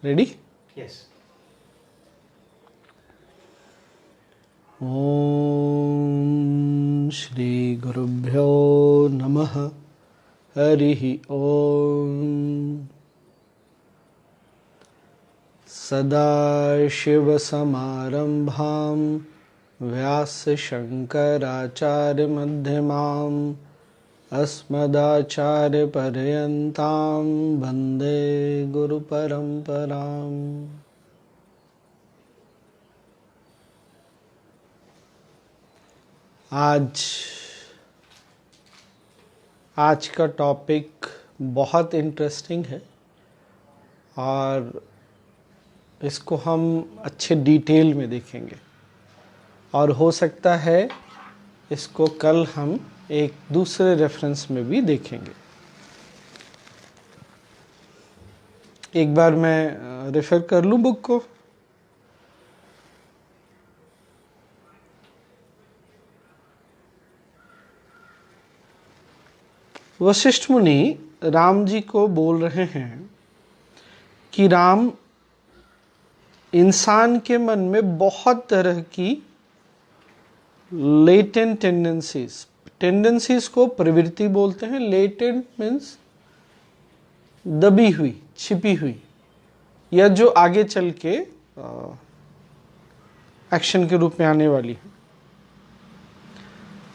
Ready? Yes. ओम श्री गुरुभ्यो नमः। हरिः ओम। सदाशिवसमारम्भां व्यासशङ्कराचार्यमध्यमाम् अस्मदाचार्यपर्यन्तां वन्दे गुरुपरम्पराम्। आज का टॉपिक बहुत इंटरेस्टिंग है और इसको हम अच्छे डिटेल में देखेंगे और हो सकता है इसको कल हम एक दूसरे रेफरेंस में भी देखेंगे। एक बार मैं रेफर कर लूँ बुक को। वशिष्ठ मुनि राम जी को बोल रहे हैं कि राम, इंसान के मन में बहुत तरह की लेटेंट टेंडेंसीज को प्रवृत्ति बोलते हैं। लेटेंट मीन्स दबी हुई, छिपी हुई, या जो आगे चल के एक्शन के रूप में आने वाली है।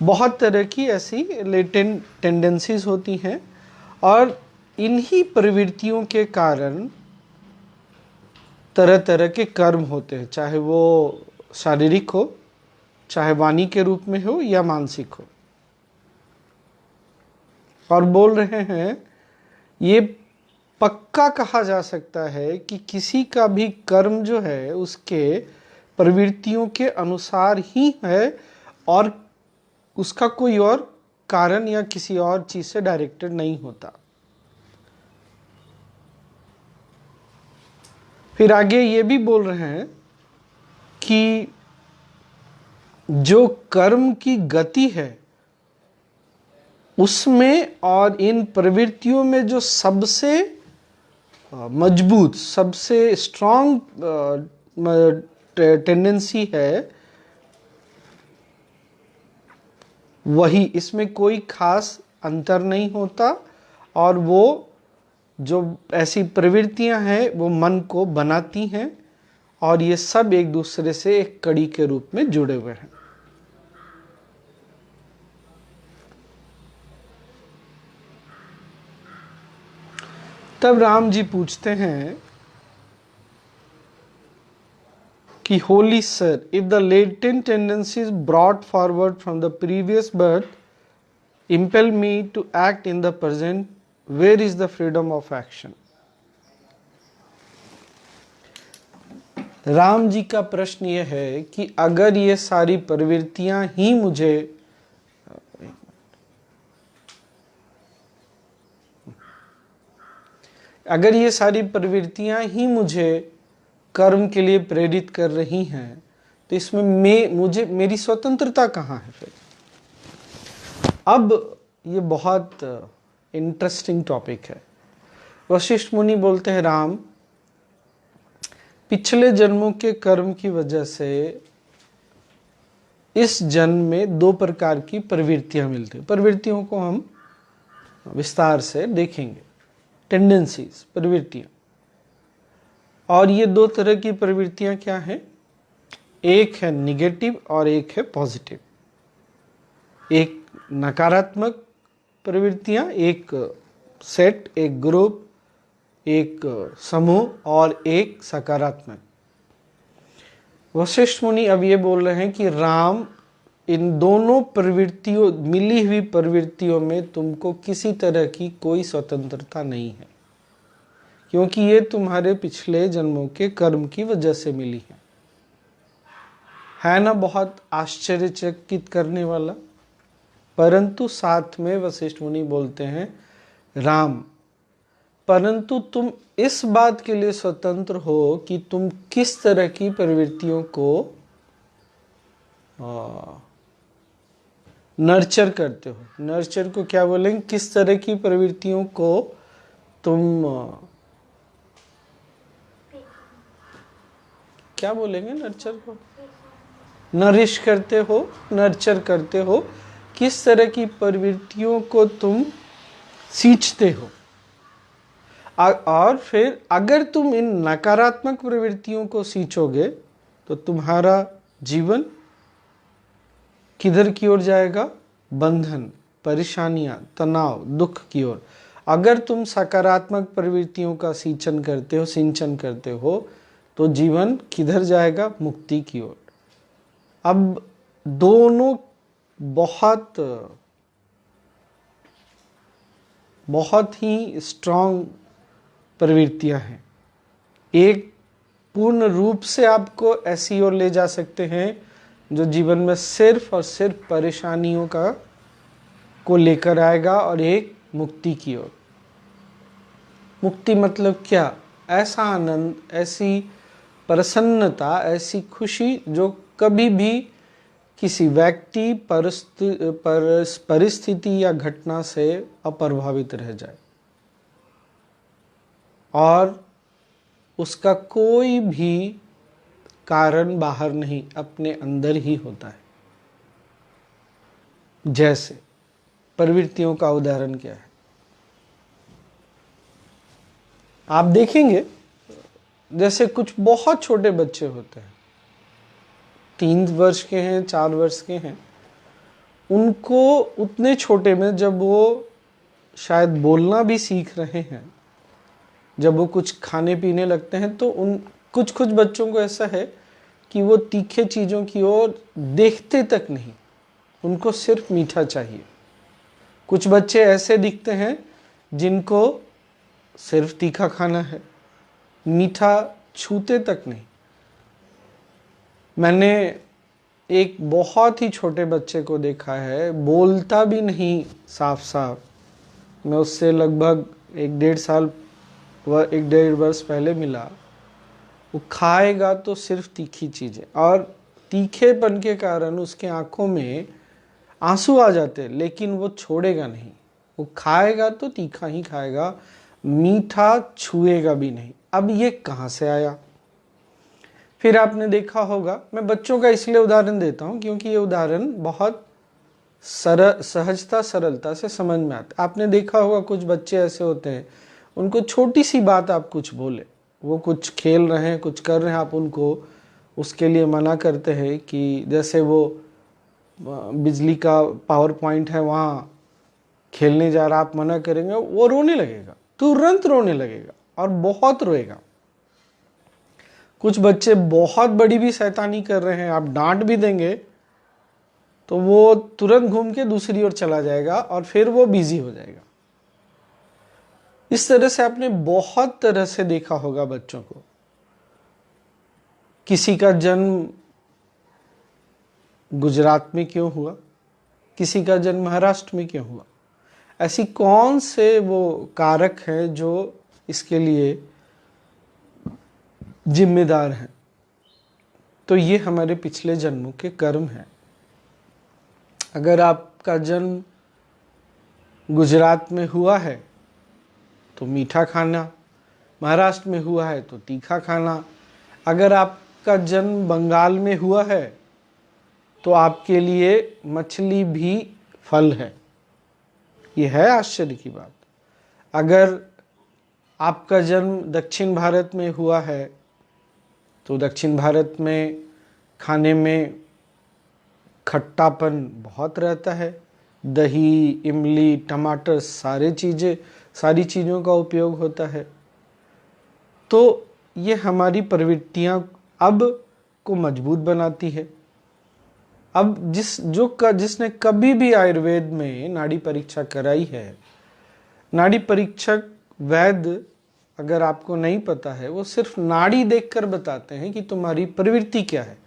बहुत तरह की ऐसी लेटेंट टेंडेंसीज होती हैं और इन्हीं प्रवृत्तियों के कारण तरह तरह के कर्म होते हैं, चाहे वो शारीरिक हो, चाहे वाणी के रूप में हो या मानसिक हो। और बोल रहे हैं ये पक्का कहा जा सकता है कि किसी का भी कर्म जो है उसके प्रवृत्तियों के अनुसार ही है और उसका कोई और कारण या किसी और चीज से डायरेक्टेड नहीं होता। फिर आगे ये भी बोल रहे हैं कि जो कर्म की गति है उसमें और इन प्रवृत्तियों में जो सबसे मजबूत, सबसे स्ट्रॉन्ग टेंडेंसी है वही, इसमें कोई खास अंतर नहीं होता और वो जो ऐसी प्रवृत्तियां हैं वो मन को बनाती हैं और ये सब एक दूसरे से एक कड़ी के रूप में जुड़े हुए हैं। तब राम जी पूछते हैं कि Holi sir, if the latent tendencies brought forward from the previous birth impel me to act in the present, where is the freedom of action? Ram ji का प्रश्न यह है कि अगर ये सारी प्रवृत्तियां ही मुझे कर्म के लिए प्रेरित कर रही हैं तो इसमें मेरी स्वतंत्रता कहाँ है फिर? अब ये बहुत इंटरेस्टिंग टॉपिक है। वशिष्ठ मुनि बोलते हैं राम, पिछले जन्मों के कर्म की वजह से इस जन्म में दो प्रकार की प्रवृत्तियां मिलती हैं। प्रवृत्तियों को हम विस्तार से देखेंगे। टेंडेंसीज, प्रवृत्तियां। और ये दो तरह की प्रवृत्तियां क्या हैं? एक है निगेटिव और एक है पॉजिटिव। एक नकारात्मक प्रवृत्तियां, एक सेट, एक ग्रुप, एक समूह, और एक सकारात्मक। वशिष्ठ मुनि अब ये बोल रहे हैं कि राम, इन दोनों प्रवृत्तियों, मिली हुई प्रवृत्तियों में तुमको किसी तरह की कोई स्वतंत्रता नहीं है, क्योंकि ये तुम्हारे पिछले जन्मों के कर्म की वजह से मिली है ना? बहुत आश्चर्यचकित करने वाला। परंतु साथ में वशिष्ठ मुनि बोलते हैं राम, परंतु तुम इस बात के लिए स्वतंत्र हो कि तुम किस तरह की प्रवृत्तियों को नर्चर करते हो। नर्चर को क्या बोलेंगे? किस तरह की प्रवृत्तियों को तुम क्या बोलेंगे नर्चर को? नरिश करते हो, नर्चर करते हो, किस तरह की प्रवृत्तियों को तुम सींचते हो। और फिर अगर तुम इन नकारात्मक प्रवृत्तियों को सींचोगे तो तुम्हारा जीवन किधर की ओर जाएगा? बंधन, परेशानियां, तनाव, दुख की ओर। अगर तुम सकारात्मक प्रवृत्तियों का सिंचन करते हो तो जीवन किधर जाएगा? मुक्ति की ओर। अब दोनों बहुत ही स्ट्रांग प्रवृत्तियां हैं। एक पूर्ण रूप से आपको ऐसी ओर ले जा सकते हैं जो जीवन में सिर्फ और सिर्फ परेशानियों को लेकर आएगा, और एक मुक्ति की ओर। मुक्ति मतलब क्या? ऐसा आनंद, ऐसी प्रसन्नता, ऐसी खुशी जो कभी भी किसी व्यक्ति, परिस्थिति या घटना से अप्रभावित रह जाए और उसका कोई भी कारण बाहर नहीं, अपने अंदर ही होता है। जैसे प्रवृत्तियों का उदाहरण क्या है? आप देखेंगे जैसे कुछ बहुत छोटे बच्चे होते हैं, 3 वर्ष के हैं, 4 वर्ष के हैं, उनको उतने छोटे में जब वो शायद बोलना भी सीख रहे हैं, जब वो कुछ खाने पीने लगते हैं, तो कुछ बच्चों को ऐसा है कि वो तीखे चीज़ों की ओर देखते तक नहीं, उनको सिर्फ मीठा चाहिए। कुछ बच्चे ऐसे दिखते हैं जिनको सिर्फ तीखा खाना है, मीठा छूते तक नहीं। मैंने एक बहुत ही छोटे बच्चे को देखा है, बोलता भी नहीं साफ साफ। मैं उससे लगभग 1.5 वर्ष पहले मिला। वो खाएगा तो सिर्फ तीखी चीज़ें, और तीखेपन के कारण उसके आंखों में आंसू आ जाते, लेकिन वो छोड़ेगा नहीं। वो खाएगा तो तीखा ही खाएगा, मीठा छुएगा भी नहीं। अब ये कहाँ से आया? फिर आपने देखा होगा, मैं बच्चों का इसलिए उदाहरण देता हूँ क्योंकि ये उदाहरण बहुत सहजता, सरलता से समझ में आता। आपने देखा होगा कुछ बच्चे ऐसे होते हैं, उनको छोटी सी बात आप कुछ बोले, वो कुछ खेल रहे हैं, कुछ कर रहे हैं, आप उनको उसके लिए मना करते हैं कि जैसे वो बिजली का पावर पॉइंट है वहाँ खेलने जा रहा, आप मना करेंगे, वो रोने लगेगा, तुरंत रोने लगेगा और बहुत रोएगा। कुछ बच्चे बहुत बड़ी भी शैतानी कर रहे हैं, आप डांट भी देंगे तो वो तुरंत घूम के दूसरी ओर चला जाएगा और फिर वो बिजी हो जाएगा। इस तरह से आपने बहुत तरह से देखा होगा बच्चों को। किसी का जन्म गुजरात में क्यों हुआ, किसी का जन्म महाराष्ट्र में क्यों हुआ? ऐसी कौन से वो कारक हैं जो इसके लिए जिम्मेदार हैं? तो ये हमारे पिछले जन्मों के कर्म हैं। अगर आपका जन्म गुजरात में हुआ है तो मीठा खाना, महाराष्ट्र में हुआ है तो तीखा खाना। अगर आपका जन्म बंगाल में हुआ है तो आपके लिए मछली भी फल है। ये है आश्चर्य की बात। अगर आपका जन्म दक्षिण भारत में हुआ है तो दक्षिण भारत में खाने में खट्टापन बहुत रहता है, दही, इमली, टमाटर, सारी चीज़ों का उपयोग होता है। तो ये हमारी प्रवृत्तियां अब को मजबूत बनाती है। अब जिसने कभी भी आयुर्वेद में नाड़ी परीक्षा कराई है, नाड़ी परीक्षक वैद्य, अगर आपको नहीं पता है, वो सिर्फ नाड़ी देखकर बताते हैं कि तुम्हारी प्रवृत्ति क्या है।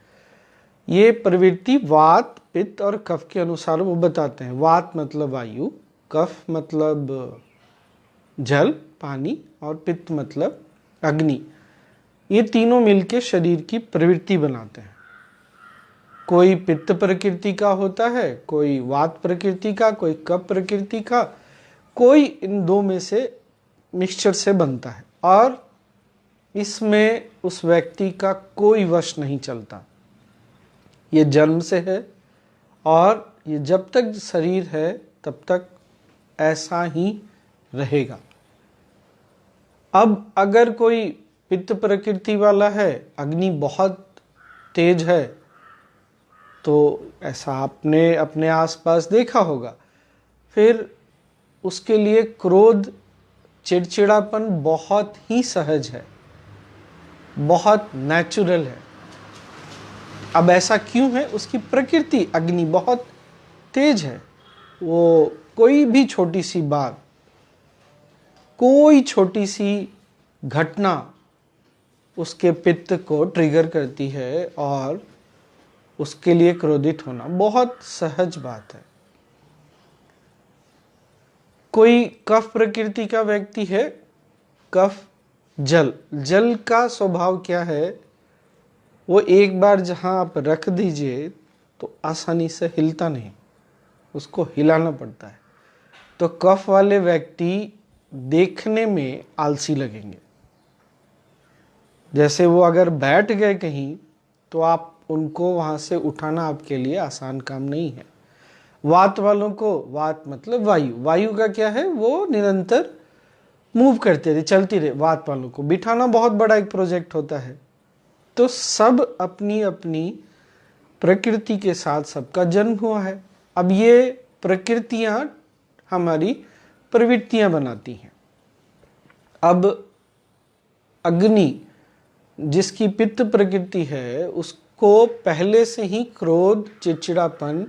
ये प्रवृत्ति वात, पित्त और कफ के अनुसार वो बताते हैं। वात मतलब वायु, कफ मतलब जल, पानी, और पित्त मतलब अग्नि। ये तीनों मिलके शरीर की प्रवृत्ति बनाते हैं। कोई पित्त प्रकृति का होता है, कोई वात प्रकृति का, कोई कफ प्रकृति का, कोई इन दो में से मिक्सचर से बनता है। और इसमें उस व्यक्ति का कोई वश नहीं चलता। ये जन्म से है और ये जब तक शरीर है तब तक ऐसा ही रहेगा। अब अगर कोई पित्त प्रकृति वाला है, अग्नि बहुत तेज है, तो ऐसा आपने अपने आसपास देखा होगा, फिर उसके लिए क्रोध, चिड़चिड़ापन बहुत ही सहज है, बहुत नेचुरल है। अब ऐसा क्यों है? उसकी प्रकृति अग्नि बहुत तेज है। वो कोई भी छोटी सी बात, कोई छोटी सी घटना उसके पित्त को ट्रिगर करती है और उसके लिए क्रोधित होना बहुत सहज बात है। कोई कफ प्रकृति का व्यक्ति है, कफ जल, जल का स्वभाव क्या है? वो एक बार जहां आप रख दीजिए तो आसानी से हिलता नहीं, उसको हिलाना पड़ता है। तो कफ वाले व्यक्ति देखने में आलसी लगेंगे। जैसे वो अगर बैठ गए कहीं तो आप उनको वहां से उठाना आपके लिए आसान काम नहीं है। वात वालों को, वात मतलब वायु, वायु का क्या है? वो निरंतर मूव करते रहे, चलती रहे। वात वालों को बिठाना बहुत बड़ा एक प्रोजेक्ट होता है। तो सब अपनी अपनी प्रकृति के साथ सबका जन्म हुआ है। अब ये प्रकृतियां हमारी प्रवृत्तियां बनाती हैं। अब अग्नि जिसकी पित्त प्रकृति है, उसको पहले से ही क्रोध, चिड़चिड़ापन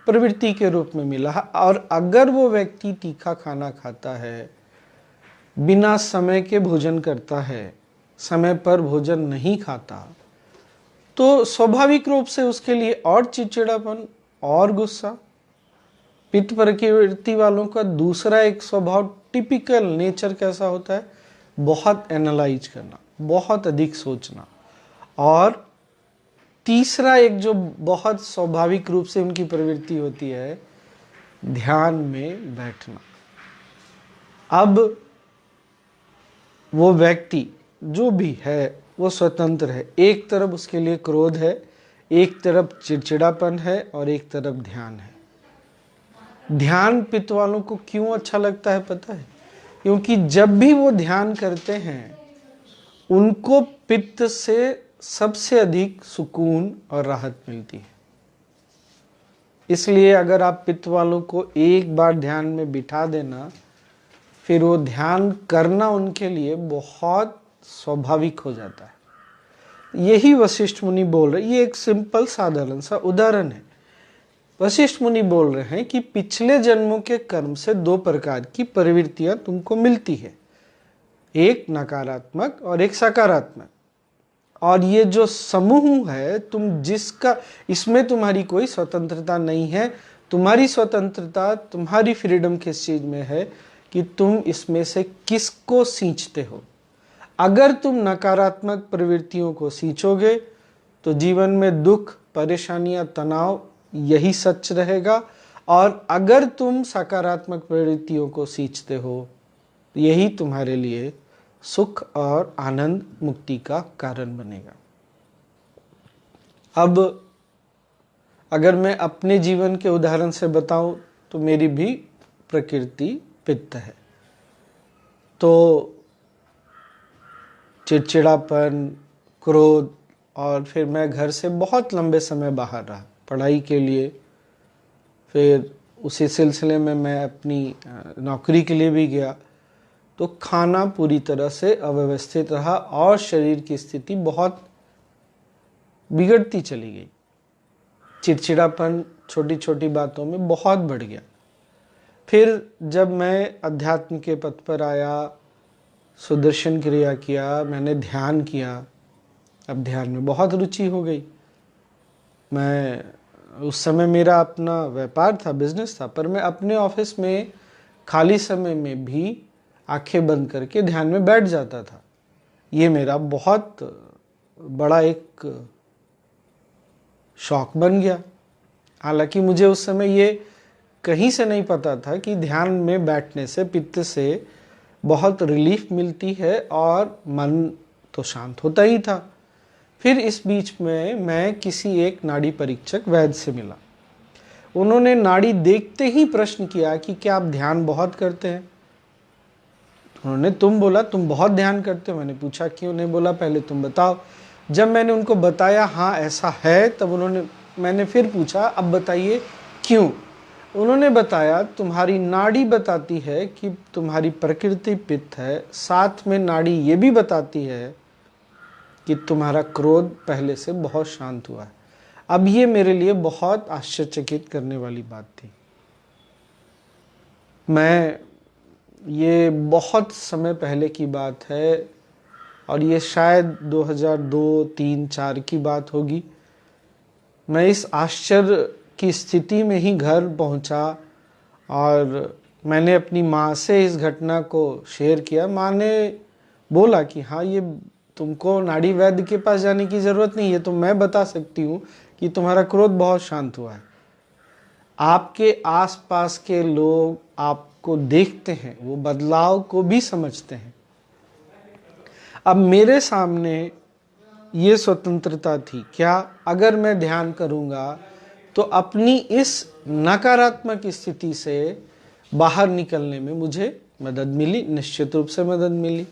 प्रवृत्ति के रूप में मिला है। और अगर वो व्यक्ति तीखा खाना खाता है, बिना समय के भोजन करता है, समय पर भोजन नहीं खाता, तो स्वाभाविक रूप से उसके लिए और चिड़चिड़ापन और गुस्सा। पित्त प्रकृति वालों का दूसरा एक स्वभाव, टिपिकल नेचर कैसा होता है? बहुत एनालाइज करना, बहुत अधिक सोचना। और तीसरा एक जो बहुत स्वाभाविक रूप से उनकी प्रवृत्ति होती है, ध्यान में बैठना। अब वो व्यक्ति जो भी है वो स्वतंत्र है। एक तरफ उसके लिए क्रोध है, एक तरफ चिड़चिड़ापन है और एक तरफ ध्यान है। ध्यान पित्त वालों को क्यों अच्छा लगता है पता है? क्योंकि जब भी वो ध्यान करते हैं उनको पित्त से सबसे अधिक सुकून और राहत मिलती है। इसलिए अगर आप पित्त वालों को एक बार ध्यान में बिठा देना, फिर वो ध्यान करना उनके लिए बहुत स्वाभाविक हो जाता है। यही वशिष्ठ मुनि बोल रहे। ये एक सिंपल साधारण सा उदाहरण है। वशिष्ठ मुनि बोल रहे हैं कि पिछले जन्मों के कर्म से दो प्रकार की प्रवृत्तियां तुमको मिलती है, एक नकारात्मक और एक सकारात्मक। और ये जो समूह है, तुम जिसका, इसमें तुम्हारी कोई स्वतंत्रता नहीं है। तुम्हारी स्वतंत्रता, तुम्हारी फ्रीडम किस चीज में है कि तुम इसमें से किसको सींचते हो। अगर तुम नकारात्मक प्रवृत्तियों को सींचोगे तो जीवन में दुख, परेशानियां, तनाव, यही सच रहेगा। और अगर तुम सकारात्मक प्रवृत्तियों को सींचते हो, यही तुम्हारे लिए सुख और आनंद, मुक्ति का कारण बनेगा। अब अगर मैं अपने जीवन के उदाहरण से बताऊं तो मेरी भी प्रकृति पित्त है। तो चिड़चिड़ापन, क्रोध, और फिर मैं घर से बहुत लंबे समय बाहर रहा पढ़ाई के लिए। फिर उसी सिलसिले में मैं अपनी नौकरी के लिए भी गया। तो खाना पूरी तरह से अव्यवस्थित रहा और शरीर की स्थिति बहुत बिगड़ती चली गई। चिड़चिड़ापन छोटी छोटी बातों में बहुत बढ़ गया। फिर जब मैं अध्यात्म के पथ पर आया, सुदर्शन क्रिया किया, मैंने ध्यान किया, अब ध्यान में बहुत रुचि हो गई। मैं उस समय मेरा अपना व्यापार था, बिजनेस था, पर मैं अपने ऑफिस में खाली समय में भी आंखें बंद करके ध्यान में बैठ जाता था। ये मेरा बहुत बड़ा एक शौक बन गया। हालांकि मुझे उस समय ये कहीं से नहीं पता था कि ध्यान में बैठने से, पित्त से बहुत रिलीफ मिलती है और मन तो शांत होता ही था। फिर इस बीच में मैं किसी एक नाड़ी परीक्षक वैद्य से मिला। उन्होंने नाड़ी देखते ही प्रश्न किया कि क्या आप ध्यान बहुत करते हैं? उन्होंने तुम बोला तुम बहुत ध्यान करते हो। मैंने पूछा क्यों? नहीं बोला पहले तुम बताओ। जब मैंने उनको बताया हाँ ऐसा है, तब मैंने फिर पूछा अब बताइए क्यों? उन्होंने बताया तुम्हारी नाड़ी बताती है कि तुम्हारी प्रकृति पित्त है, साथ में नाड़ी ये भी बताती है कि तुम्हारा क्रोध पहले से बहुत शांत हुआ है। अब ये मेरे लिए बहुत आश्चर्यचकित करने वाली बात थी। ये बहुत समय पहले की बात है और ये शायद 2002, 3, 4 की बात होगी। मैं इस आश्चर्य की स्थिति में ही घर पहुंचा और मैंने अपनी माँ से इस घटना को शेयर किया। माँ ने बोला कि हाँ, ये तुमको नाड़ी वैद्य के पास जाने की ज़रूरत नहीं है, तो मैं बता सकती हूँ कि तुम्हारा क्रोध बहुत शांत हुआ है। आपके आसपास के लोग आपको देखते हैं, वो बदलाव को भी समझते हैं। अब मेरे सामने ये स्वतंत्रता थी। क्या अगर मैं ध्यान करूंगा तो अपनी इस नकारात्मक स्थिति से बाहर निकलने में मुझे मदद मिली, निश्चित रूप से मदद मिली।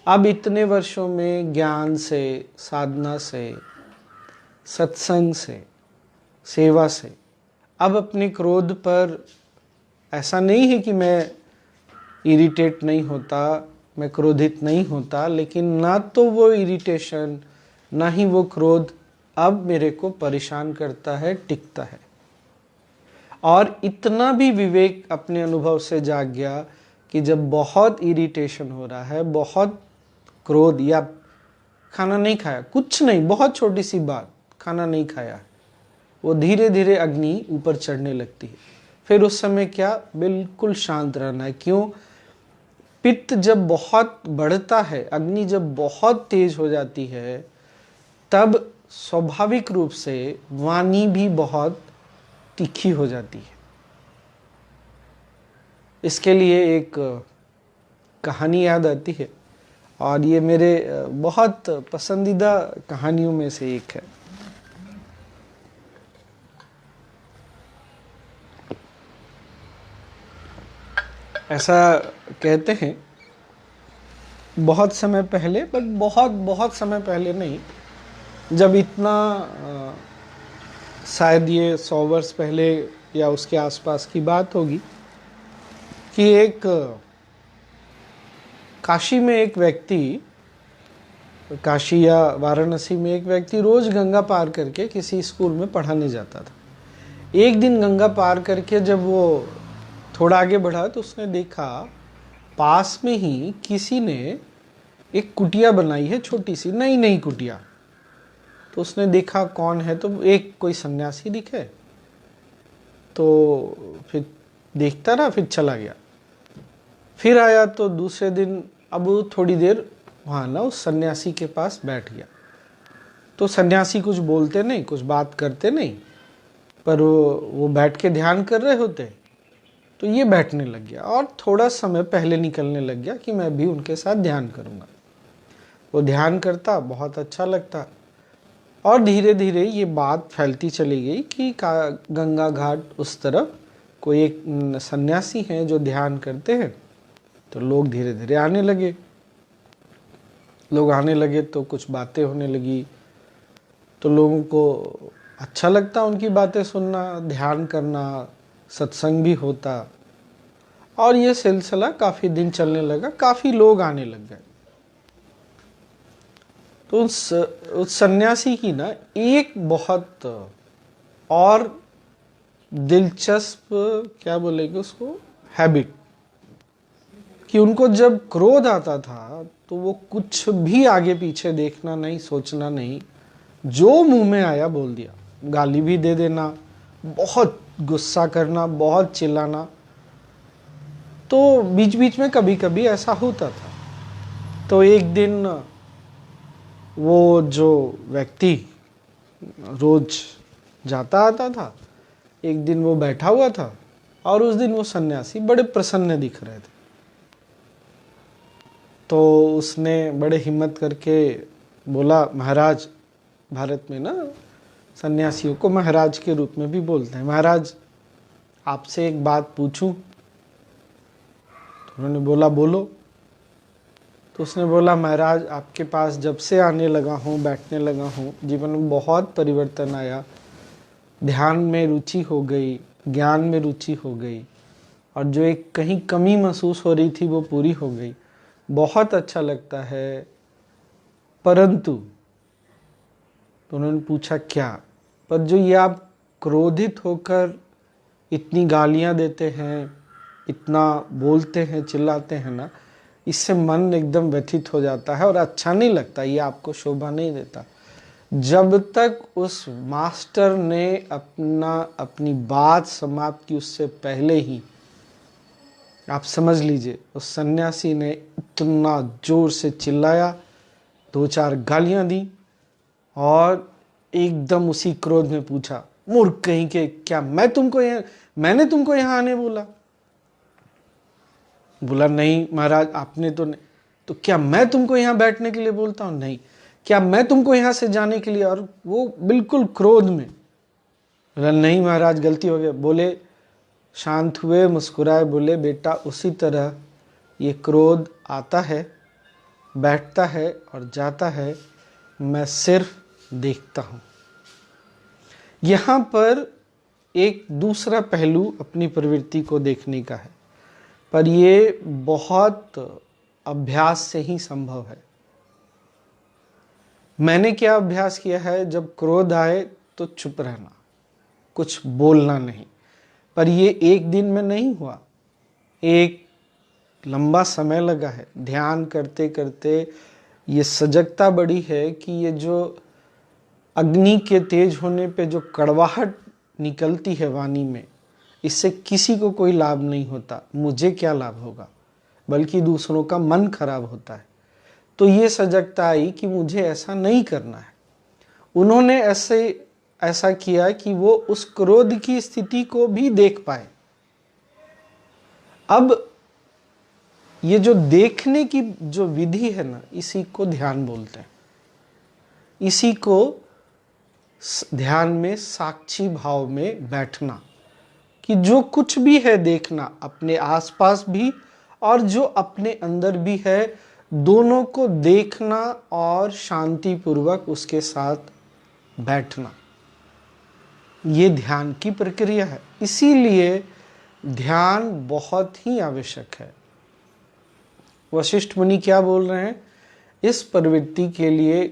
अब इतने वर्षों में ज्ञान से, साधना से, सत्संग से, सेवा से, अब अपने क्रोध पर ऐसा नहीं है कि मैं इरिटेट नहीं होता, मैं क्रोधित नहीं होता, लेकिन ना तो वो इरिटेशन ना ही वो क्रोध अब मेरे को परेशान करता है, टिकता है। और इतना भी विवेक अपने अनुभव से जाग गया कि जब बहुत इरिटेशन हो रहा है, बहुत क्रोध, या खाना नहीं खाया, कुछ नहीं, बहुत छोटी सी बात, खाना नहीं खाया, वो धीरे धीरे अग्नि ऊपर चढ़ने लगती है। फिर उस समय क्या, बिल्कुल शांत रहना है। क्यों? पित्त जब बहुत बढ़ता है, अग्नि जब बहुत तेज हो जाती है, तब स्वाभाविक रूप से वाणी भी बहुत तीखी हो जाती है। इसके लिए एक कहानी याद आती है और ये मेरे बहुत पसंदीदा कहानियों में से एक है। ऐसा कहते हैं बहुत समय पहले, बट बहुत समय पहले नहीं, जब इतना शायद ये 100 वर्ष पहले या उसके आसपास की बात होगी, कि एक काशी में एक व्यक्ति, काशी या वाराणसी में एक व्यक्ति रोज गंगा पार करके किसी स्कूल में पढ़ाने जाता था। एक दिन गंगा पार करके जब वो थोड़ा आगे बढ़ा तो उसने देखा पास में ही किसी ने एक कुटिया बनाई है, छोटी सी नई कुटिया। तो उसने देखा कौन है, तो एक कोई सन्यासी दिखे। तो फिर देखता रहा, फिर चला गया। फिर आया तो दूसरे दिन, अब वो थोड़ी देर वहाँ ना उस सन्यासी के पास बैठ गया। तो सन्यासी कुछ बोलते नहीं, कुछ बात करते नहीं, पर वो बैठ के ध्यान कर रहे होते। तो ये बैठने लग गया और थोड़ा समय पहले निकलने लग गया कि मैं भी उनके साथ ध्यान करूँगा। वो ध्यान करता, बहुत अच्छा लगता। और धीरे धीरे ये बात फैलती चली गई कि गंगा घाट उस तरफ कोई एक सन्यासी हैं जो ध्यान करते हैं। तो लोग धीरे धीरे आने लगे। लोग आने लगे तो कुछ बातें होने लगी। तो लोगों को अच्छा लगता उनकी बातें सुनना, ध्यान करना, सत्संग भी होता। और ये सिलसिला काफ़ी दिन चलने लगा, काफ़ी लोग आने लग गए। तो उस सन्यासी की ना एक बहुत और दिलचस्प, क्या बोलेंगे उसको, हैबिट, कि उनको जब क्रोध आता था तो वो कुछ भी आगे पीछे देखना नहीं, सोचना नहीं, जो मुंह में आया बोल दिया। गाली भी दे देना, बहुत गुस्सा करना, बहुत चिल्लाना। तो बीच बीच में कभी कभी ऐसा होता था। तो एक दिन वो जो व्यक्ति रोज जाता आता था, एक दिन वो बैठा हुआ था और उस दिन वो सन्यासी बड़े प्रसन्न दिख रहे थे। तो उसने बड़े हिम्मत करके बोला महाराज, भारत में ना सन्यासियों को महाराज के रूप में भी बोलते हैं, महाराज आपसे एक बात पूछूं? तो उन्होंने बोला बोलो। तो उसने बोला महाराज आपके पास जब से आने लगा हूँ, बैठने लगा हूँ, जीवन में बहुत परिवर्तन आया, ध्यान में रुचि हो गई, ज्ञान में रुचि हो गई, और जो एक कहीं कमी महसूस हो रही थी वो पूरी हो गई, बहुत अच्छा लगता है। परंतु, तो उन्होंने पूछा क्या? पर जो ये आप क्रोधित होकर इतनी गालियां देते हैं, इतना बोलते हैं, चिल्लाते हैं ना, इससे मन एकदम व्यथित हो जाता है और अच्छा नहीं लगता, ये आपको शोभा नहीं देता। जब तक उस मास्टर ने अपनी बात समाप्त की उससे पहले ही, आप समझ लीजिए, उस सन्यासी ने इतना जोर से चिल्लाया, 2-4 गालियां दी और एकदम उसी क्रोध में पूछा, मूर्ख कहीं के, क्या मैंने तुमको यहां आने बोला? बोला नहीं महाराज आपने तो नहीं। तो क्या मैं तुमको यहाँ बैठने के लिए बोलता हूँ? नहीं। क्या मैं तुमको यहाँ से जाने के लिए? और वो बिल्कुल क्रोध में। बोला नहीं महाराज गलती हो गया। बोले, शांत हुए, मुस्कुराए, बोले बेटा उसी तरह ये क्रोध आता है, बैठता है और जाता है, मैं सिर्फ देखता हूँ। यहाँ पर एक दूसरा पहलू अपनी प्रवृत्ति को देखने का है, पर ये बहुत अभ्यास से ही संभव है। मैंने क्या अभ्यास किया है, जब क्रोध आए तो चुप रहना, कुछ बोलना नहीं। पर ये एक दिन में नहीं हुआ, एक लंबा समय लगा है। ध्यान करते करते ये सजगता बढ़ी है कि ये जो अग्नि के तेज होने पे जो कड़वाहट निकलती है वाणी में, इससे किसी को कोई लाभ नहीं होता, मुझे क्या लाभ होगा, बल्कि दूसरों का मन खराब होता है। तो ये सजगता आई कि मुझे ऐसा नहीं करना है। उन्होंने ऐसा किया कि वो उस क्रोध की स्थिति को भी देख पाए। अब ये जो देखने की जो विधि है ना, इसी को ध्यान बोलते हैं। इसी को ध्यान में साक्षी भाव में बैठना, कि जो कुछ भी है देखना, अपने आसपास भी और जो अपने अंदर भी है, दोनों को देखना और शांति पूर्वक उसके साथ बैठना, ये ध्यान की प्रक्रिया है। इसीलिए ध्यान बहुत ही आवश्यक है। वशिष्ठ मुनि क्या बोल रहे हैं? इस प्रवृत्ति के लिए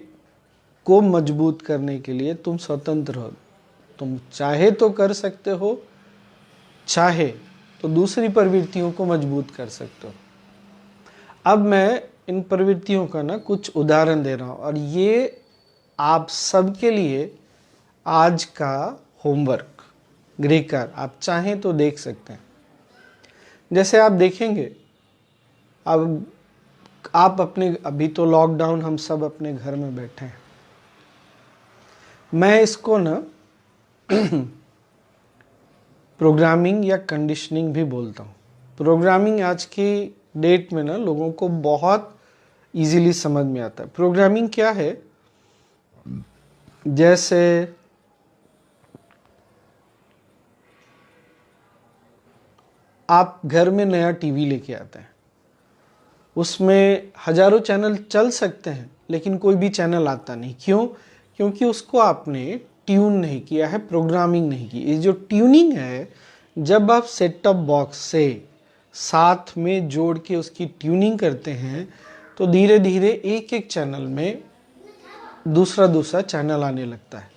को मजबूत करने के लिए तुम स्वतंत्र हो, तुम चाहे तो कर सकते हो, चाहे तो दूसरी प्रवृत्तियों को मजबूत कर सकते हो। अब मैं इन प्रवृत्तियों का ना कुछ उदाहरण दे रहा हूं, और ये आप सबके लिए आज का होमवर्क, गृह कार्य, आप चाहें तो देख सकते हैं। जैसे आप देखेंगे, अब आप अपने, अभी तो लॉकडाउन, हम सब अपने घर में बैठे हैं। मैं इसको ना प्रोग्रामिंग या कंडीशनिंग भी बोलता हूँ। प्रोग्रामिंग आज की डेट में ना लोगों को बहुत इजीली समझ में आता है। प्रोग्रामिंग क्या है? जैसे आप घर में नया टीवी लेके आते हैं, उसमें हजारों चैनल चल सकते हैं, लेकिन कोई भी चैनल आता नहीं। क्यों? क्योंकि उसको आपने ट्यून नहीं किया है, प्रोग्रामिंग नहीं की। ये जो ट्यूनिंग है, जब आप सेट टॉप बॉक्स से साथ में जोड़ के उसकी ट्यूनिंग करते हैं, तो धीरे धीरे एक एक चैनल में दूसरा चैनल आने लगता है।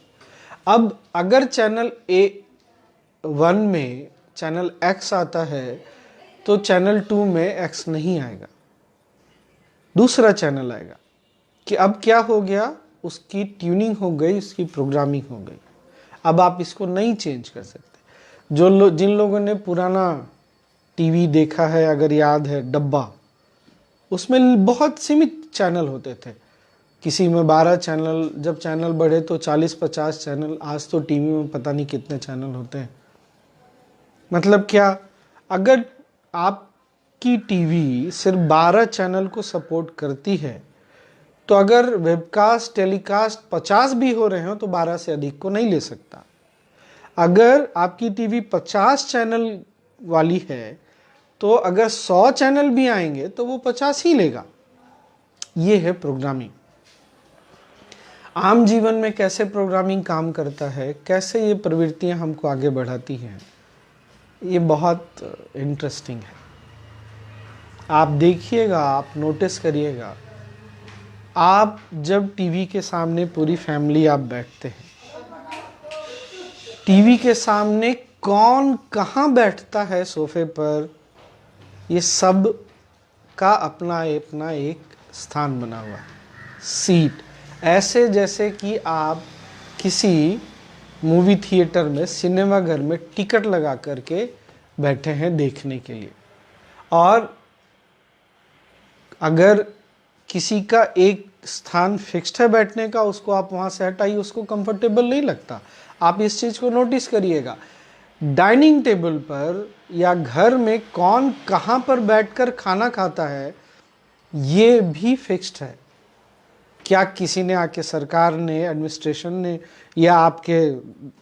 अब अगर चैनल A1 में चैनल X आता है, तो चैनल 2 में X नहीं आएगा, दूसरा चैनल आएगा। कि अब क्या हो गया? उसकी ट्यूनिंग हो गई, उसकी प्रोग्रामिंग हो गई। अब आप इसको नहीं चेंज कर सकते। जिन लोगों ने पुराना टीवी देखा है, अगर याद है, डब्बा, उसमें बहुत सीमित चैनल होते थे। किसी में 12 चैनल, जब चैनल बढ़े तो 40-50 चैनल। आज तो टीवी में पता नहीं कितने चैनल होते हैं। मतलब क्या? अगर आपकी टीवी सिर्फ 12 चैनल को सपोर्ट करती है, तो अगर वेबकास्ट टेलीकास्ट 50 भी हो रहे हो तो 12 से अधिक को नहीं ले सकता। अगर आपकी टीवी 50 चैनल वाली है तो अगर 100 चैनल भी आएंगे तो वो 50 ही लेगा। ये है प्रोग्रामिंग। आम जीवन में कैसे प्रोग्रामिंग काम करता है, कैसे ये प्रवृत्तियां हमको आगे बढ़ाती हैं, ये बहुत इंटरेस्टिंग है। आप देखिएगा, आप नोटिस करिएगा, आप जब टीवी के सामने पूरी फैमिली आप बैठते हैं, टीवी के सामने कौन कहाँ बैठता है सोफे पर, ये सब का अपना अपना एक स्थान बना हुआ है, सीट। ऐसे जैसे कि आप किसी मूवी थिएटर में, सिनेमा घर में टिकट लगा करके बैठे हैं देखने के लिए, और अगर किसी का एक स्थान फिक्स्ड है बैठने का, उसको आप वहां से हटाइए, उसको कंफर्टेबल नहीं लगता। आप इस चीज को नोटिस करिएगा। डाइनिंग टेबल पर या घर में कौन कहां पर बैठकर खाना खाता है, ये भी फिक्स्ड है। क्या किसी ने आके, सरकार ने, एडमिनिस्ट्रेशन ने, या आपके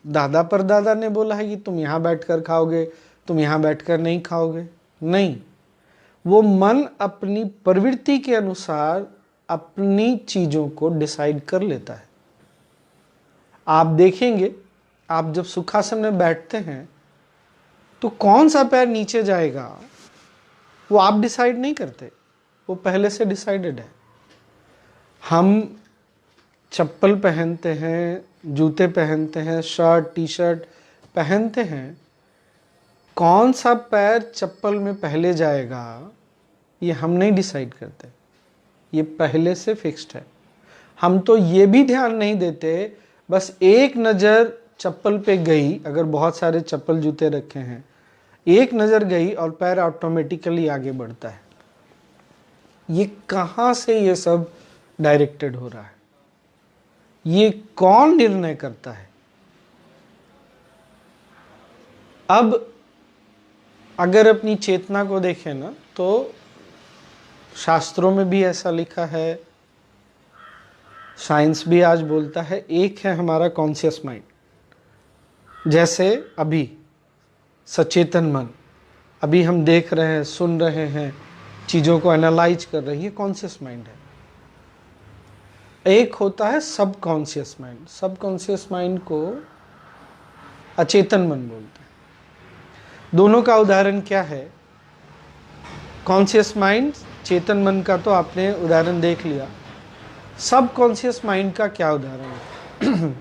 दादा परदादा ने बोला है कि तुम यहां बैठकर खाओगे, तुम यहां बैठकर नहीं खाओगे? नहीं, वो मन अपनी प्रवृत्ति के अनुसार अपनी चीजों को डिसाइड कर लेता है। आप देखेंगे, आप जब सुखासन में बैठते हैं तो कौन सा पैर नीचे जाएगा वो आप डिसाइड नहीं करते, वो पहले से डिसाइडेड है। हम चप्पल पहनते हैं, जूते पहनते हैं, शर्ट टी शर्ट पहनते हैं, कौन सा पैर चप्पल में पहले जाएगा ये हम नहीं डिसाइड करते, ये पहले से फिक्स्ड है। हम तो ये भी ध्यान नहीं देते, बस एक नज़र चप्पल पे गई, अगर बहुत सारे चप्पल जूते रखे हैं, एक नज़र गई और पैर ऑटोमेटिकली आगे बढ़ता है। ये कहाँ से ये सब डायरेक्टेड हो रहा है? ये कौन निर्णय करता है? अब अगर अपनी चेतना को देखें ना, तो शास्त्रों में भी ऐसा लिखा है, साइंस भी आज बोलता है, एक है हमारा कॉन्शियस माइंड, जैसे अभी सचेतन मन, अभी हम देख रहे हैं, सुन रहे हैं, चीज़ों को एनालाइज कर रही है, कॉन्शियस माइंड है। एक होता है सब कॉन्शियस माइंड, सब कॉन्शियस माइंड को अचेतन मन बोलते हैं। दोनों का उदाहरण क्या है? कॉन्शियस माइंड, चेतन मन का तो आपने उदाहरण देख लिया, सब कॉन्शियस माइंड का क्या उदाहरण है?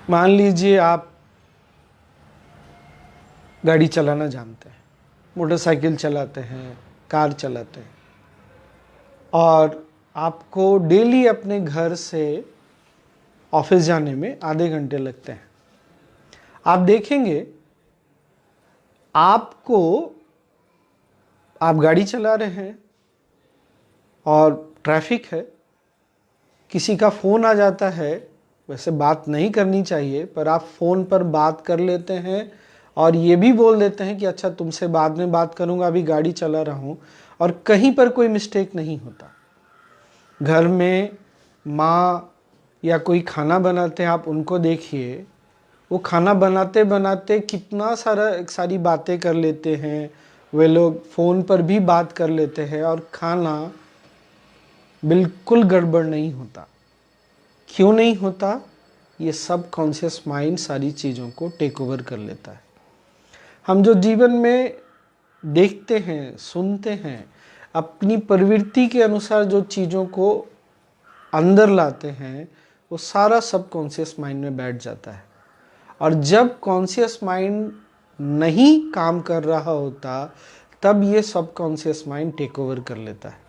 मान लीजिए आप गाड़ी चलाना जानते हैं, मोटरसाइकिल चलाते हैं, कार चलाते हैं, और आपको डेली अपने घर से ऑफिस जाने में आधे घंटे लगते हैं। आप देखेंगे, आप गाड़ी चला रहे हैं और ट्रैफिक है, किसी का फ़ोन आ जाता है, वैसे बात नहीं करनी चाहिए, पर आप फ़ोन पर बात कर लेते हैं और ये भी बोल देते हैं कि अच्छा तुमसे बाद में बात करूंगा, अभी गाड़ी चला रहा हूँ, और कहीं पर कोई मिस्टेक नहीं होता। घर में माँ या कोई खाना बनाते हैं, आप उनको देखिए, वो खाना बनाते बनाते कितना सारी बातें कर लेते हैं, वे लोग फ़ोन पर भी बात कर लेते हैं और खाना बिल्कुल गड़बड़ नहीं होता। क्यों नहीं होता? ये सब कॉन्शियस माइंड सारी चीज़ों को टेक ओवर कर लेता है। हम जो जीवन में देखते हैं, सुनते हैं, अपनी प्रवृत्ति के अनुसार जो चीज़ों को अंदर लाते हैं, वो सारा सब कॉन्शियस माइंड में बैठ जाता है। और जब कॉन्शियस माइंड नहीं काम कर रहा होता, तब ये सब कॉन्शियस माइंड टेक ओवर कर लेता है।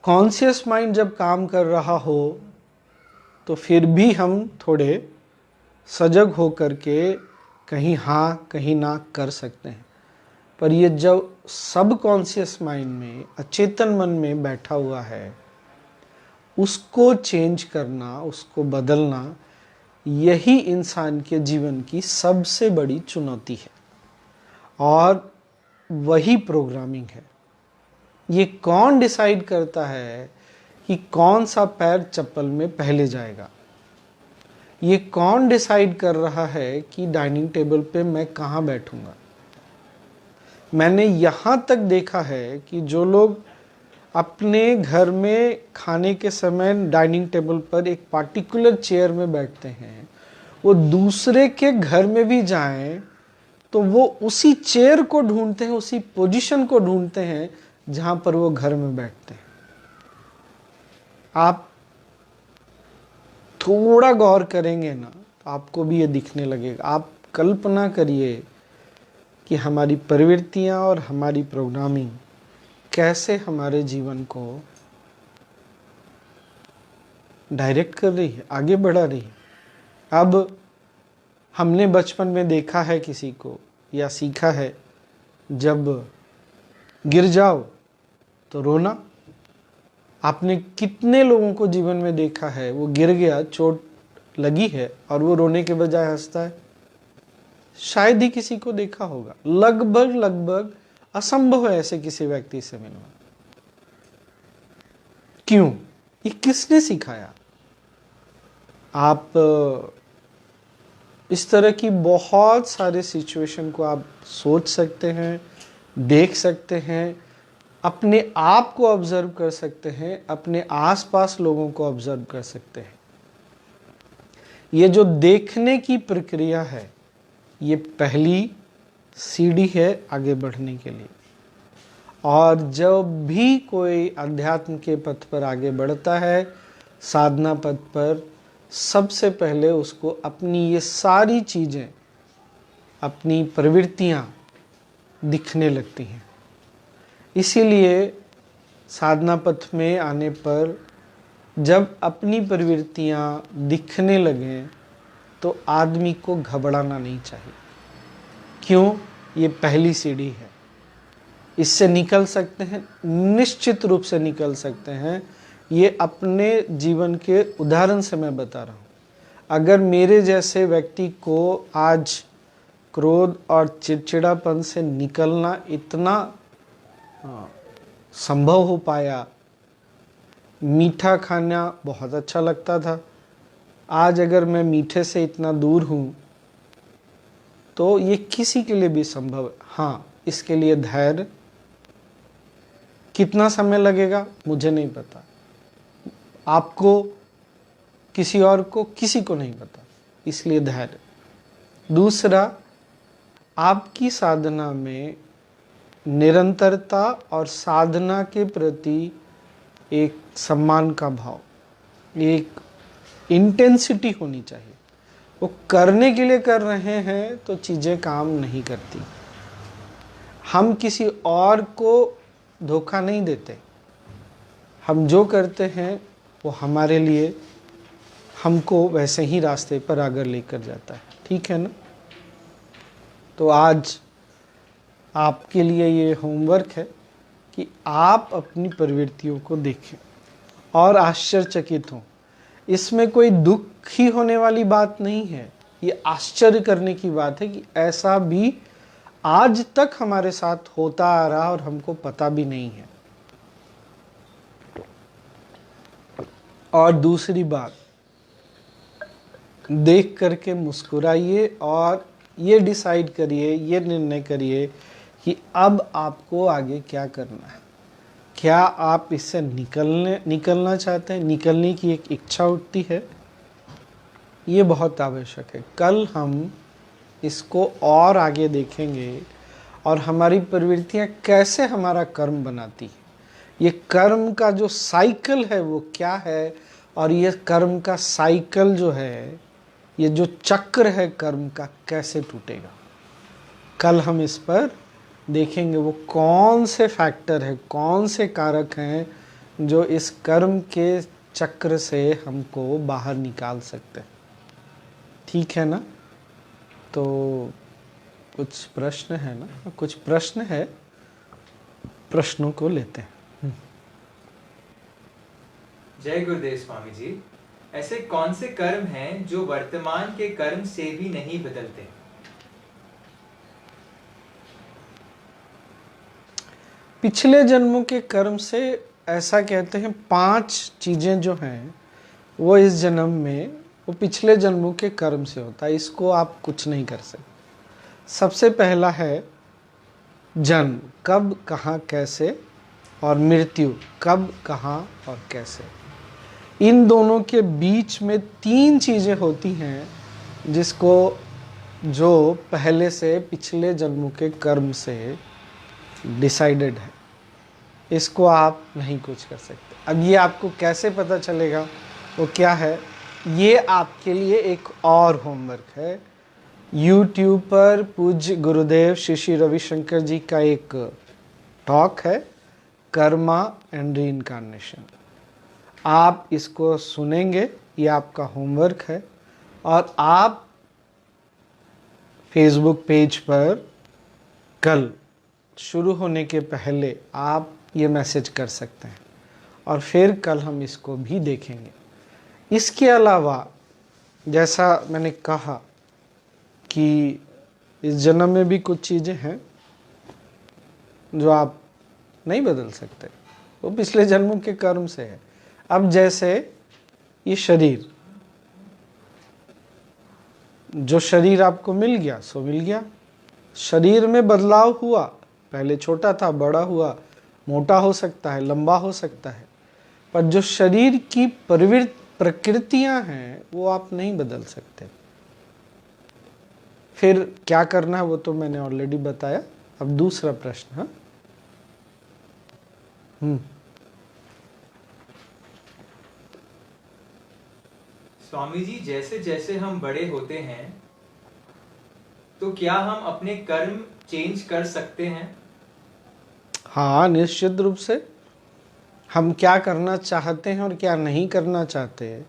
कॉन्शियस माइंड जब काम कर रहा हो तो फिर भी हम थोड़े सजग हो करके कहीं हाँ कहीं ना कर सकते हैं, पर ये जब सब कॉन्शियस माइंड में, अचेतन मन में बैठा हुआ है, उसको चेंज करना, उसको बदलना, यही इंसान के जीवन की सबसे बड़ी चुनौती है, और वही प्रोग्रामिंग है। ये कौन डिसाइड करता है कि कौन सा पैर चप्पल में पहले जाएगा? ये कौन डिसाइड कर रहा है कि डाइनिंग टेबल पे मैं कहाँ बैठूंगा? मैंने यहाँ तक देखा है कि जो लोग अपने घर में खाने के समय डाइनिंग टेबल पर एक पार्टिकुलर चेयर में बैठते हैं, वो दूसरे के घर में भी जाएं तो वो उसी चेयर को ढूंढते हैं, उसी पोजीशन को ढूंढते हैं जहां पर वो घर में बैठते हैं। आप थोड़ा गौर करेंगे ना तो आपको भी ये दिखने लगेगा। आप कल्पना करिए कि हमारी प्रवृत्तियां और हमारी प्रोग्रामिंग कैसे हमारे जीवन को डायरेक्ट कर रही है, आगे बढ़ा रही है। अब हमने बचपन में देखा है किसी को या सीखा है, जब गिर जाओ तो रोना। आपने कितने लोगों को जीवन में देखा है, वो गिर गया, चोट लगी है और वो रोने के बजाय हंसता है? शायद ही किसी को देखा होगा। लगभग असंभव है ऐसे किसी व्यक्ति से मिलना। क्यों? ये किसने सिखाया? आप इस तरह की बहुत सारे सिचुएशन को आप सोच सकते हैं, देख सकते हैं, अपने आप को ऑब्जर्व कर सकते हैं, अपने आसपास लोगों को ऑब्जर्व कर सकते हैं। ये जो देखने की प्रक्रिया है, ये पहली सीढ़ी है आगे बढ़ने के लिए। और जब भी कोई अध्यात्म के पथ पर आगे बढ़ता है, साधना पथ पर, सबसे पहले उसको अपनी ये सारी चीजें, अपनी प्रवृत्तियां दिखने लगती हैं। इसीलिए साधना पथ में आने पर जब अपनी प्रवृत्तियां दिखने लगें तो आदमी को घबराना नहीं चाहिए। क्यों? ये पहली सीढ़ी है। इससे निकल सकते हैं, निश्चित रूप से निकल सकते हैं। ये अपने जीवन के उदाहरण से मैं बता रहा हूँ। अगर मेरे जैसे व्यक्ति को आज क्रोध और चिड़चिड़ापन से निकलना इतना संभव हो पाया, मीठा खाना बहुत अच्छा लगता था, आज अगर मैं मीठे से इतना दूर हूँ, तो ये किसी के लिए भी संभव है। हाँ, इसके लिए धैर्य, कितना समय लगेगा मुझे नहीं पता, आपको, किसी और को, किसी को नहीं पता, इसलिए धैर्य। दूसरा, आपकी साधना में निरंतरता और साधना के प्रति एक सम्मान का भाव, एक इंटेंसिटी होनी चाहिए। वो करने के लिए कर रहे हैं तो चीज़ें काम नहीं करती। हम किसी और को धोखा नहीं देते। हम जो करते हैं वो हमारे लिए, हमको वैसे ही रास्ते पर आगे लेकर जाता है। ठीक है ना? तो आज आपके लिए ये होमवर्क है कि आप अपनी प्रवृत्तियों को देखें और आश्चर्यचकित हों। इसमें कोई दुखी होने वाली बात नहीं है, ये आश्चर्य करने की बात है कि ऐसा भी आज तक हमारे साथ होता आ रहा और हमको पता भी नहीं है। और दूसरी बात, देख करके मुस्कुराइए और ये डिसाइड करिए, ये निर्णय करिए कि अब आपको आगे क्या करना है। क्या आप इससे निकलना चाहते हैं? निकलने की एक इच्छा उठती है, ये बहुत आवश्यक है। कल हम इसको और आगे देखेंगे और हमारी प्रवृत्तियां कैसे हमारा कर्म बनाती है, ये कर्म का जो साइकिल है वो क्या है, और ये कर्म का साइकिल जो है, ये जो चक्र है कर्म का, कैसे टूटेगा। कल हम इस पर देखेंगे वो कौन से फैक्टर है, कौन से कारक हैं जो इस कर्म के चक्र से हमको बाहर निकाल सकते हैं। ठीक है ना? तो कुछ प्रश्न है ना? कुछ प्रश्न है, प्रश्नों को लेते हैं। जय गुरुदेव स्वामी जी। ऐसे कौन से कर्म हैं जो वर्तमान के कर्म से भी नहीं बदलते? पिछले जन्मों के कर्म से ऐसा कहते हैं 5 चीजें जो हैं वो इस जन्म में वो पिछले जन्मों के कर्म से होता है, इसको आप कुछ नहीं कर सकते। सबसे पहला है जन्म, कब कहाँ कैसे, और मृत्यु, कब कहाँ और कैसे। इन दोनों के बीच में 3 चीजें होती हैं जिसको जो पहले से पिछले जन्मों के कर्म से डिसाइडेड है, इसको आप नहीं कुछ कर सकते। अब ये आपको कैसे पता चलेगा वो क्या है, ये आपके लिए एक और होमवर्क है। YouTube पर पूज्य गुरुदेव श्री श्री रविशंकर जी का एक टॉक है, कर्मा एंड रीइंकार्नेशन। आप इसको सुनेंगे, ये आपका होमवर्क है, और आप फेसबुक पेज पर कल शुरू होने के पहले आप ये मैसेज कर सकते हैं, और फिर कल हम इसको भी देखेंगे। इसके अलावा जैसा मैंने कहा कि इस जन्म में भी कुछ चीज़ें हैं जो आप नहीं बदल सकते, वो पिछले जन्मों के कर्म से है। अब जैसे ये शरीर, जो शरीर आपको मिल गया सो मिल गया, शरीर में बदलाव हुआ, पहले छोटा था बड़ा हुआ, मोटा हो सकता है, लंबा हो सकता है, पर जो शरीर की प्रकृतियां हैं वो आप नहीं बदल सकते। फिर क्या करना है वो तो मैंने ऑलरेडी बताया। अब दूसरा प्रश्न। हाँ, स्वामी जी, जैसे जैसे हम बड़े होते हैं तो क्या हम अपने कर्म चेंज कर सकते हैं? हाँ, निश्चित रूप से। हम क्या करना चाहते हैं और क्या नहीं करना चाहते हैं,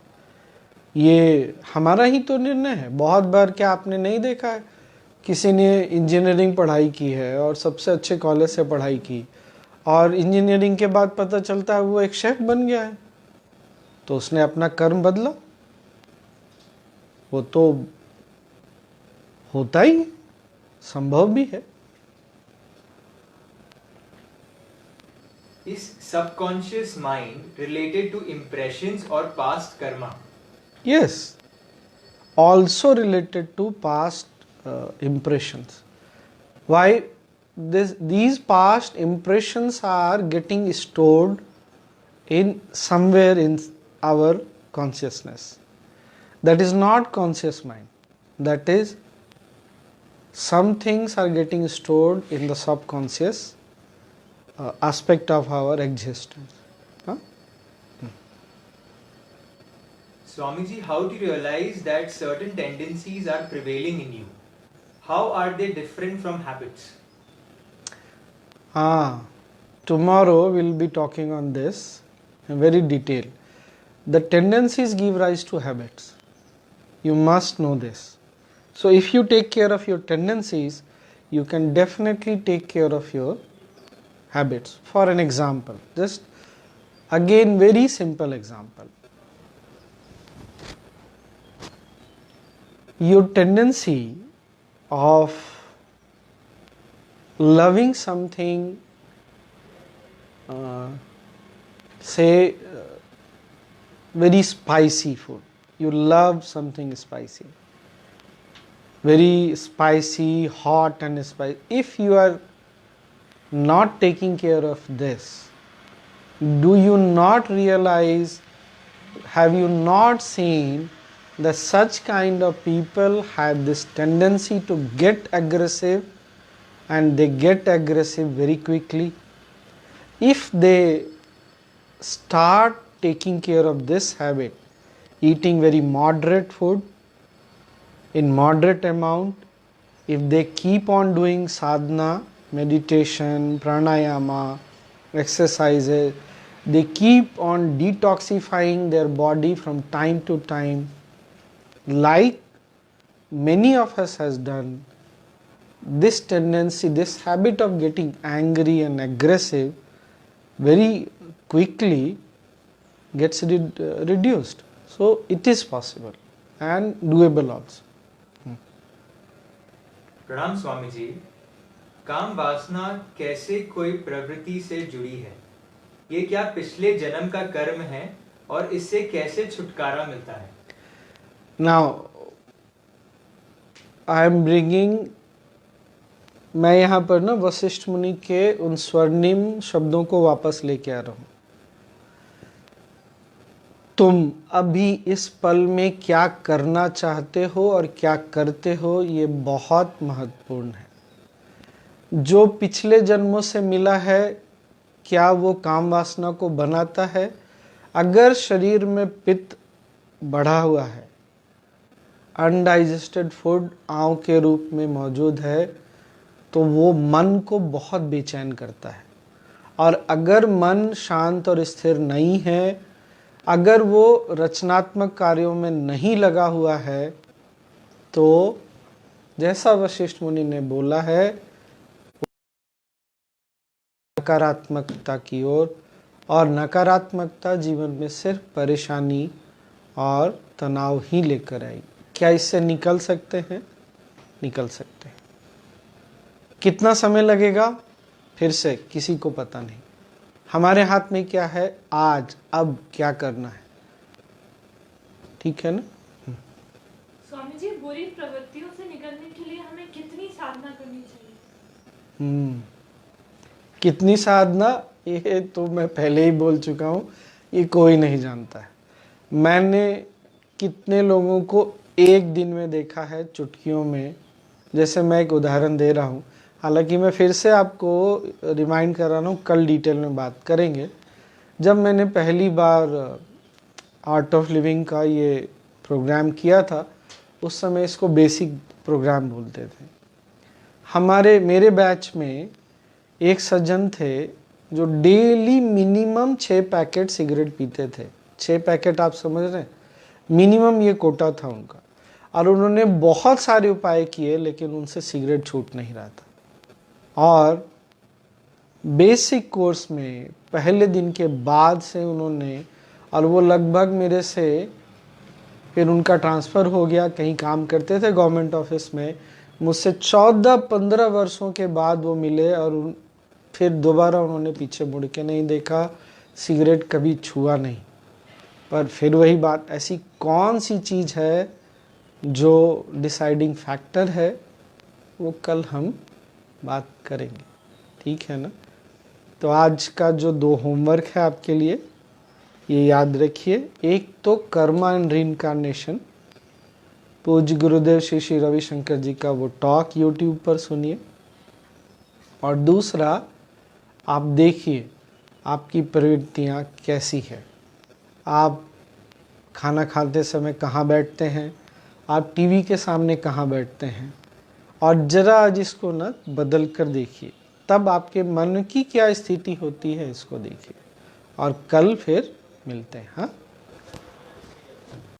ये हमारा ही तो निर्णय है। बहुत बार क्या आपने नहीं देखा है, किसी ने इंजीनियरिंग पढ़ाई की है और सबसे अच्छे कॉलेज से पढ़ाई की, और इंजीनियरिंग के बाद पता चलता है वो एक शेफ बन गया है, तो उसने अपना कर्म बदला। वो तो होता ही है, संभव भी है। Is subconscious mind related to impressions or past karma? Yes, also related to past impressions. Why? These past impressions are getting stored in somewhere in our consciousness. That is not conscious mind. That is, some things are getting stored in the subconscious aspect of our existence. Huh? Swamiji, how do you realize that certain tendencies are prevailing in you? How are they different from habits? Tomorrow we'll be talking on this in very detail. The tendencies give rise to habits. You must know this. So if you take care of your tendencies, you can definitely take care of your habits. For an example, just again very simple example. Your tendency of loving something, say very spicy food. You love something spicy, very spicy, hot and spicy. If you are not taking care of this, do you not realize, have you not seen that such kind of people have this tendency to get aggressive, and they get aggressive very quickly? If they start taking care of this habit, eating very moderate food in moderate amount, if they keep on doing sadhana, meditation, pranayama, exercises, they keep on detoxifying their body from time to time, like many of us has done, this tendency, this habit of getting angry and aggressive very quickly gets reduced. So it is possible and doable also. Pranam Swamiji, काम वासना कैसे कोई प्रवृत्ति से जुड़ी है? ये क्या पिछले जन्म का कर्म है और इससे कैसे छुटकारा मिलता है? नाउ आई एम ब्रिंगिंग, मैं यहाँ पर ना वशिष्ठ मुनि के उन स्वर्णिम शब्दों को वापस लेके आ रहा हूँ। तुम अभी इस पल में क्या करना चाहते हो और क्या करते हो, ये बहुत महत्वपूर्ण है। जो पिछले जन्मों से मिला है, क्या वो काम वासना को बनाता है? अगर शरीर में पित्त बढ़ा हुआ है, अनडाइजेस्टेड फूड आंव के रूप में मौजूद है, तो वो मन को बहुत बेचैन करता है। और अगर मन शांत और स्थिर नहीं है, अगर वो रचनात्मक कार्यों में नहीं लगा हुआ है, तो जैसा वशिष्ठ मुनि ने बोला है, नकारात्मकता की ओर, और नकारात्मकता जीवन में सिर्फ परेशानी और तनाव ही लेकर आई। क्या इससे निकल सकते हैं? निकल सकते हैं। कितना समय लगेगा? फिर से किसी को पता नहीं। हमारे हाथ में क्या है? आज, अब क्या करना है। ठीक है ना? स्वामी जी, बुरी प्रवृत्तियों से निकलने के लिए हमें कितनी साधना करनी चाहिए? कितनी साधना, ये तो मैं पहले ही बोल चुका हूँ, ये कोई नहीं जानता है। मैंने कितने लोगों को एक दिन में देखा है, चुटकियों में। जैसे मैं एक उदाहरण दे रहा हूँ, हालांकि मैं फिर से आपको रिमाइंड कर रहा हूँ, कल डिटेल में बात करेंगे। जब मैंने पहली बार आर्ट ऑफ लिविंग का ये प्रोग्राम किया था, उस समय इसको बेसिक प्रोग्राम बोलते थे। मेरे बैच में एक सज्जन थे जो डेली मिनिमम 6 पैकेट सिगरेट पीते थे। 6 पैकेट, आप समझ रहे हैं, मिनिमम ये कोटा था उनका। और उन्होंने बहुत सारे उपाय किए, लेकिन उनसे सिगरेट छूट नहीं रहा था। और बेसिक कोर्स में पहले दिन के बाद से उन्होंने, और वो लगभग मेरे से, फिर उनका ट्रांसफ़र हो गया, कहीं काम करते थे गवर्नमेंट ऑफिस में, मुझसे 14-15 वर्षों के बाद वो मिले, और फिर दोबारा उन्होंने पीछे मुड़ के नहीं देखा, सिगरेट कभी छुआ नहीं। पर फिर वही बात, ऐसी कौन सी चीज़ है जो डिसाइडिंग फैक्टर है, वो कल हम बात करेंगे। ठीक है ना? तो आज का जो 2 होमवर्क है आपके लिए, ये याद रखिए। एक तो कर्मा एंड रीइंकार्नेशन, पूज्य गुरुदेव श्री श्री रविशंकर जी का वो टॉक यूट्यूब पर सुनिए। और दूसरा, आप देखिए आपकी प्रवृत्तियाँ कैसी है। आप खाना खाते समय कहाँ बैठते हैं, आप टीवी के सामने कहाँ बैठते हैं, और जरा आज इसको ना बदल कर देखिए। तब आपके मन की क्या स्थिति होती है, इसको देखिए। और कल फिर मिलते हैं। हाँ।